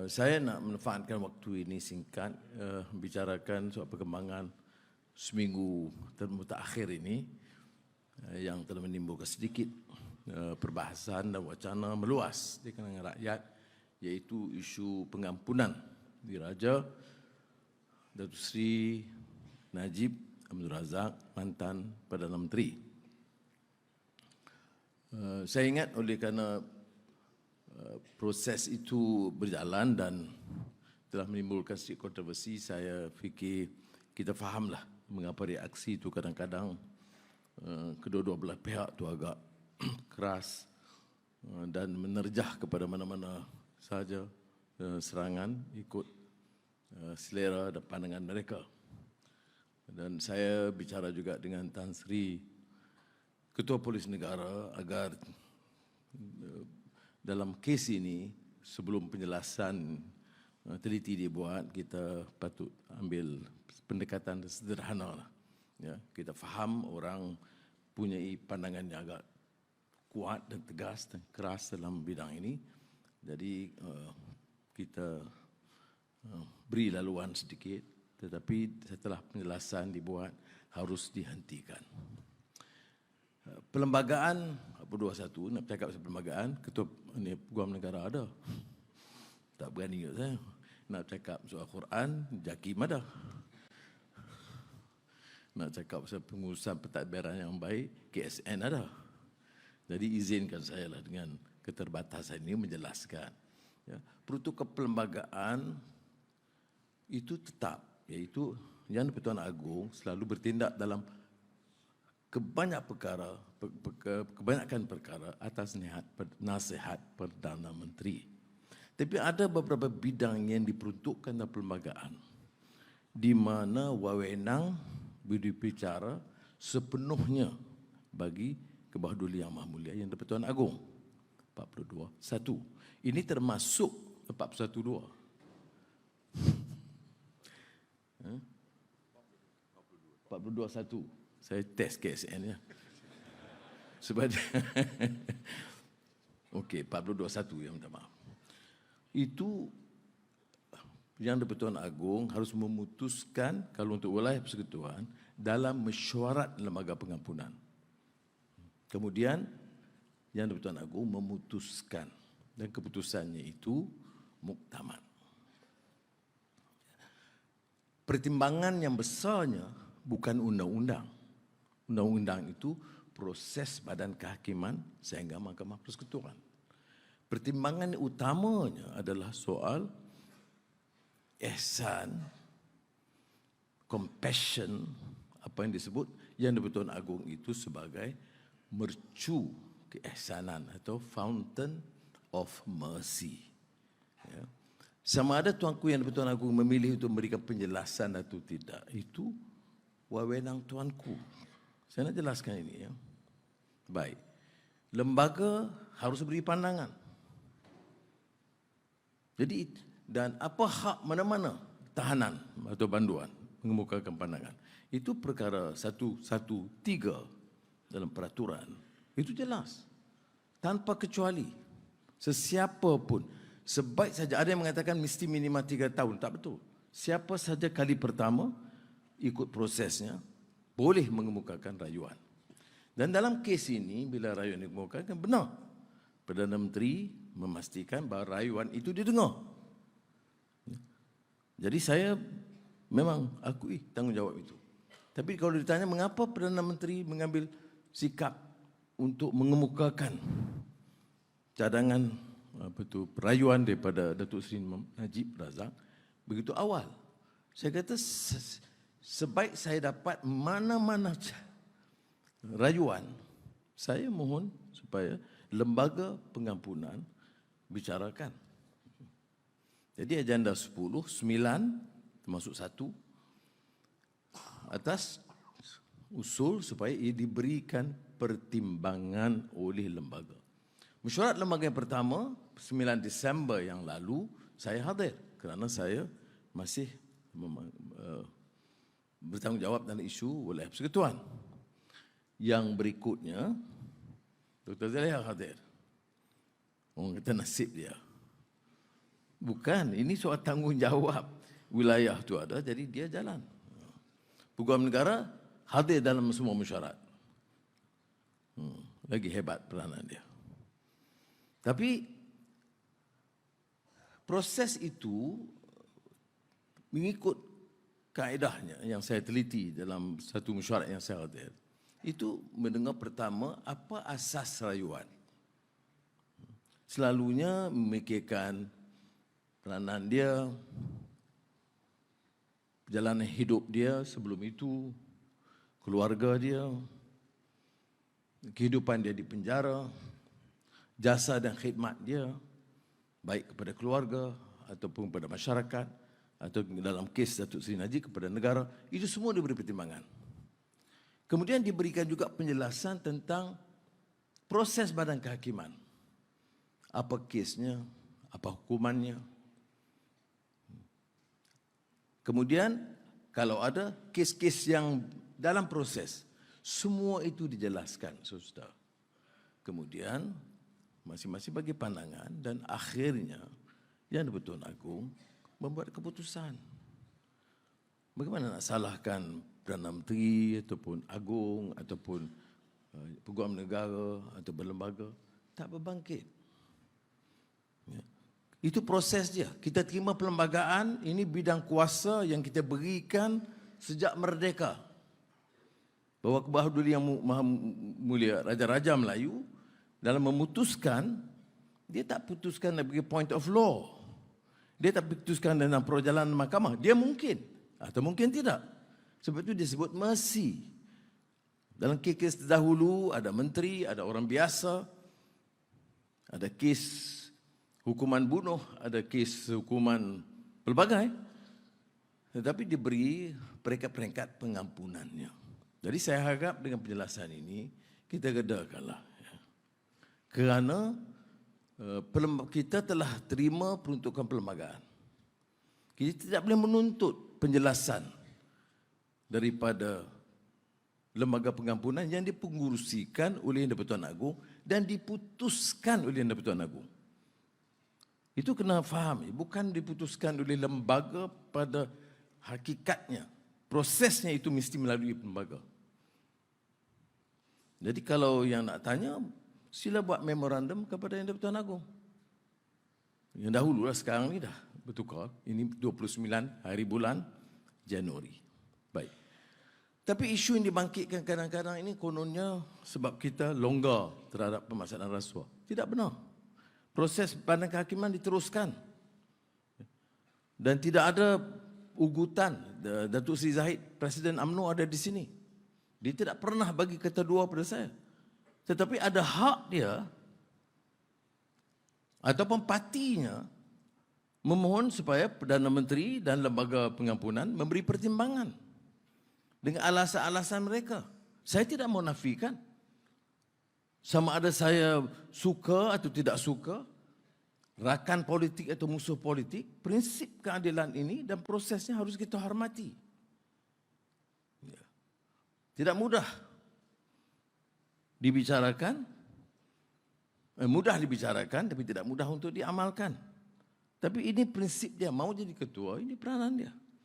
Saya nak manfaatkan waktu ini singkat bicarakan soal perkembangan seminggu termutakhir ini yang telah menimbulkan sedikit perbahasan dan wacana meluas di kalangan rakyat, iaitu isu pengampunan Diraja Datuk Seri Najib Abdul Razak, mantan Perdana Menteri. Saya ingat oleh kerana proses itu berjalan dan telah menimbulkan sedikit kontroversi, saya fikir kita fahamlah mengapa reaksi itu kadang-kadang kedua-dua belah pihak itu agak keras dan menerjah kepada mana-mana sahaja serangan ikut selera dan pandangan mereka. Dan saya bicara juga dengan Tan Sri Ketua Polis Negara agar dalam kes ini, sebelum penjelasan teliti dibuat, kita patut ambil pendekatan sederhana lah. Ya, kita faham orang punya pandangan yang agak kuat dan tegas dan keras dalam bidang ini. Jadi kita beri laluan sedikit, tetapi setelah penjelasan dibuat harus dihentikan. Perlembagaan 21, nak cakap pasal perlembagaan, Ketua Peguam Negara ada. Tak berani ke saya. Nak cakap soal Quran, JAKIM ada. Nak cakap pasal pengurusan pentadbiran yang baik, KSN ada. Jadi izinkan saya lah dengan keterbatasan ini menjelaskan. Ya, protokol perlembagaan itu tetap, iaitu Yang di-Pertuan Agong selalu bertindak dalam kebanyakan perkara atas nasihat Perdana Menteri. Tapi ada beberapa bidang yang diperuntukkan dalam perlembagaan di mana wewenang berbicara sepenuhnya bagi ke bawah Duli Yang Maha Mulia Yang di-Pertuan Agong. 42.1. Ini termasuk 41.2. 42.1. Saya test KSN ya. Sebab okey, 42.1 ya, minta maaf. Itu Yang di-Pertuan Agong harus memutuskan kalau untuk wilayah persekutuan dalam mesyuarat lembaga pengampunan. Kemudian Yang di-Pertuan Agong memutuskan dan keputusannya itu muktamad. Pertimbangan yang besarnya bukan undang-undang. Undang-undang itu proses Badan Kehakiman sehingga Mahkamah Persekutuan. Pertimbangan utamanya adalah soal ihsan, compassion, apa yang disebut Yang di-Pertuan Agong itu sebagai mercu keihsanan atau fountain of mercy. Ya. Sama ada tuanku Yang di-Pertuan Agong memilih untuk memberikan penjelasan atau tidak, itu wewenang tuanku. Saya nak jelaskan ini ya. Baik. Lembaga harus beri pandangan. Jadi, dan apa hak mana-mana tahanan atau banduan mengemukakan pandangan. Itu perkara 113 dalam peraturan. Itu jelas. Tanpa kecuali. Sesiapa pun. Sebaik saja, ada yang mengatakan mesti minima 3 tahun. Tak betul. Siapa saja kali pertama ikut prosesnya, boleh mengemukakan rayuan. Dan dalam kes ini, bila rayuan dikemukakan, benar. Perdana Menteri memastikan bahawa rayuan itu didengar. Jadi saya memang akui tanggungjawab itu. Tapi kalau ditanya mengapa Perdana Menteri mengambil sikap untuk mengemukakan cadangan rayuan daripada Datuk Seri Najib Razak begitu awal. Saya kata sebaik saya dapat mana-mana rayuan, saya mohon supaya lembaga pengampunan bicarakan. Jadi agenda 10, 9 termasuk 1 atas usul supaya ia diberikan pertimbangan oleh lembaga. Mesyuarat lembaga yang pertama 9 Disember yang lalu saya hadir kerana saya masih bertanggungjawab dalam isu wilayah persekutuan. Yang berikutnya Dr. Zaliha hadir. Orang kata nasib dia. Bukan, ini soal tanggungjawab. Wilayah tu ada, jadi dia jalan. Peguam negara hadir dalam semua mesyuarat. Lagi hebat peranan dia. Tapi proses itu mengikut kaedahnya yang saya teliti dalam satu mesyuarat yang saya hadir. Itu mendengar pertama apa asas rayuan. Selalunya memikirkan peranan dia, perjalanan hidup dia sebelum itu, keluarga dia, kehidupan dia di penjara, jasa dan khidmat dia, baik kepada keluarga ataupun kepada masyarakat, atau dalam kes Datuk Seri Najib kepada negara, itu semua diberi pertimbangan. Kemudian diberikan juga penjelasan tentang proses badan kehakiman. Apa kesnya, apa hukumannya. Kemudian kalau ada kes-kes yang dalam proses, semua itu dijelaskan, saudara. Kemudian masing-masing bagi pandangan dan akhirnya Yang di-Pertuan Agong membuat keputusan. Bagaimana nak salahkan Perdana Menteri ataupun Agung ataupun Peguam Negara atau berlembaga, tak berbangkit. Ya. Itu proses dia. Kita terima perlembagaan, ini bidang kuasa yang kita berikan sejak merdeka. Bahawa Kebahaduran Yang Maha Mulia Raja-Raja Melayu dalam memutuskan, dia tak putuskan dari point of law. Dia tak putuskan dalam perjalanan mahkamah. Dia mungkin atau mungkin tidak. Sebab itu dia sebut mercy. Dalam kes terdahulu ada menteri, ada orang biasa, ada kes hukuman bunuh, ada kes hukuman pelbagai. Tetapi diberi peringkat-peringkat pengampunannya. Jadi saya harap dengan penjelasan ini kita redakanlah. Kerana kita telah terima peruntukan perlembagaan. Kita tidak boleh menuntut penjelasan daripada lembaga pengampunan yang dipengurusikan oleh Yang di-Pertuan Agong dan diputuskan oleh Yang di-Pertuan Agong. Itu kena faham, bukan diputuskan oleh lembaga pada hakikatnya. Prosesnya itu mesti melalui lembaga. Jadi kalau yang nak tanya, sila buat memorandum kepada Yang di-Pertuan Agong. Yang dahululah, sekarang ni dah bertukar. Ini 29 hari bulan Januari. Baik. Tapi isu yang dibangkitkan kadang-kadang ini kononnya sebab kita longgar terhadap pemaksaan rasuah. Tidak benar. Proses badan kehakiman diteruskan. Dan tidak ada ugutan. Datuk Seri Zahid, Presiden UMNO ada di sini. Dia tidak pernah bagi kata dua pada saya. Tetapi ada hak dia ataupun partinya memohon supaya Perdana Menteri dan Lembaga Pengampunan memberi pertimbangan dengan alasan-alasan mereka. Saya tidak mau nafikan. Sama ada saya suka atau tidak suka, rakan politik atau musuh politik, prinsip keadilan ini dan prosesnya harus kita hormati. Tidak mudah dibicarakan, mudah dibicarakan tapi tidak mudah untuk diamalkan. Tapi ini prinsip dia, mau jadi ketua, ini peranan dia.